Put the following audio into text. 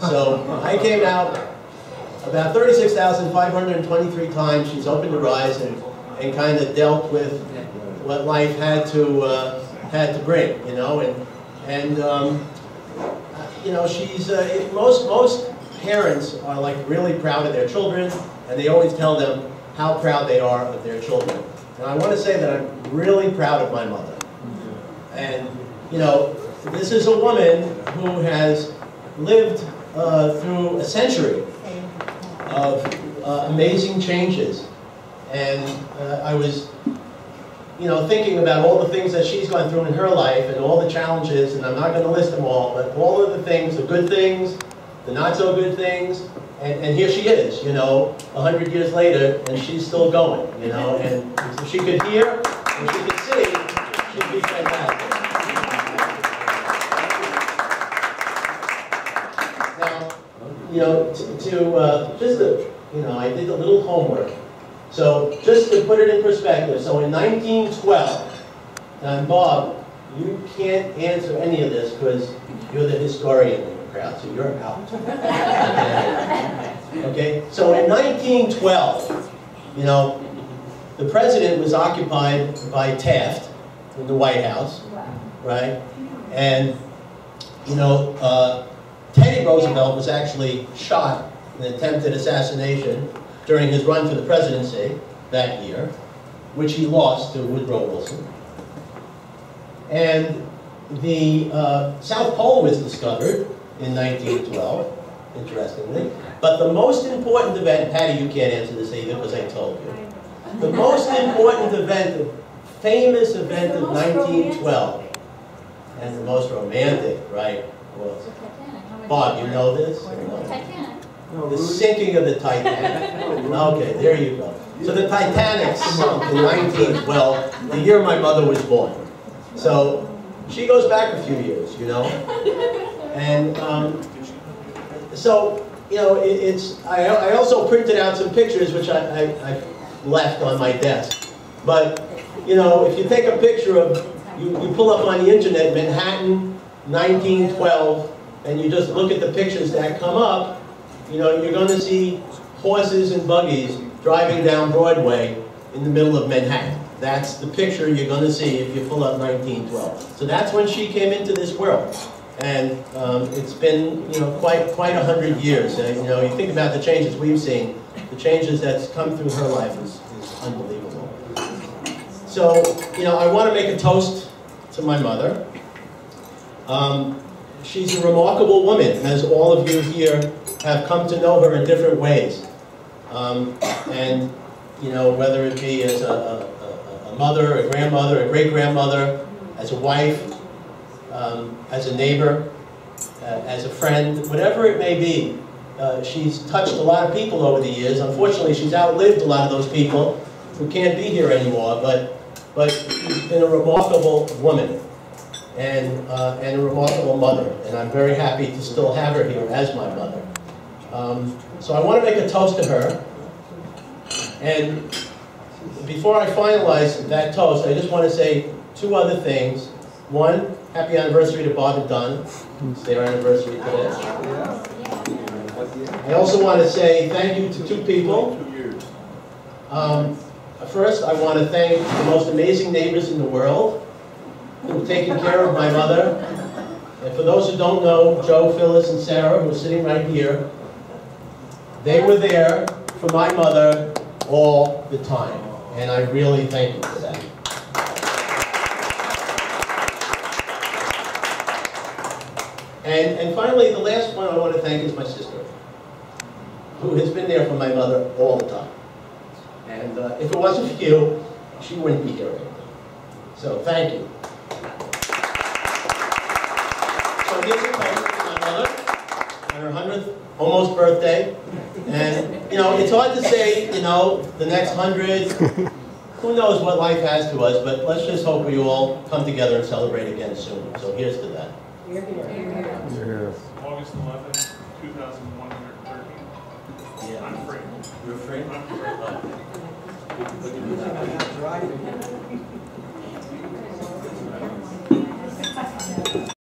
So I came out about 36,523 times. She's opened her eyes and kind of dealt with what life had to bring, you know, and you know, she's most parents are like really proud of their children, and they always tell them how proud they are of their children. And I want to say that I'm really proud of my mother. And you know, this is a woman who has lived through a century of amazing changes. And I was, you know, thinking about all the things that she's gone through in her life and all the challenges, and I'm not going to list them all, but all of the things, the good things, the not so good things, and here she is, you know, 100 years later, and she's still going, you know, and if she could hear and she could see, she'd be fantastic. Now, you know, you know, I did a little homework. So just to put it in perspective, so in 1912, and Bob, you can't answer any of this because you're the historian in the crowd, so you're out. Okay, so in 1912, you know, the president was occupied by Taft in the White House, right? And, you know, Teddy Roosevelt was actually shot in an attempted assassination during his run for the presidency that year, which he lost to Woodrow Wilson. And the South Pole was discovered in 1912, interestingly. But the most important event, Patty, you can't answer this either because I told you. The most important event, the famous event of 1912, and the most romantic, right, was, Bob, you know this? The sinking of the Titanic. Okay, there you go. So the Titanic sunk in 1912, the year my mother was born. So she goes back a few years, you know. And so, you know, I also printed out some pictures which I left on my desk. But, you know, if you take a picture of, you pull up on the internet, Manhattan, 1912, and you just look at the pictures that come up, you know, you're going to see horses and buggies driving down Broadway in the middle of Manhattan. That's the picture you're going to see if you pull up 1912. So that's when she came into this world. And it's been, you know, quite 100 years. You know, you think about the changes we've seen, the changes that's come through her life is unbelievable. So, you know, I want to make a toast to my mother. She's a remarkable woman, as all of you here have come to know her in different ways. And, you know, whether it be as a mother, a grandmother, a great-grandmother, as a wife, as a neighbor, as a friend, whatever it may be, she's touched a lot of people over the years. Unfortunately, she's outlived a lot of those people who can't be here anymore, but she's been a remarkable woman. And a remarkable mother, and I'm very happy to still have her here as my mother. So I want to make a toast to her, and before I finalize that toast, I just want to say two other things. One, happy anniversary to Bob and Don. It's their anniversary today. I also want to say thank you to two people. First, I want to thank the most amazing neighbors in the world who've taken care of my mother. And for those who don't know, Joe, Phyllis, and Sarah, who are sitting right here, they were there for my mother all the time. And I really thank you for that. And finally, the last one I want to thank is my sister, who has been there for my mother all the time. And if it wasn't for you, she wouldn't be here anymore. So thank you. So here's a toast to my mother on her 100th almost birthday. And, you know, it's hard to say, you know, the next 100, who knows what life has to us, but let's just hope we all come together and celebrate again soon. So here's to that. August 11th, 2113. Yeah. I'm free. You're free? I'm free.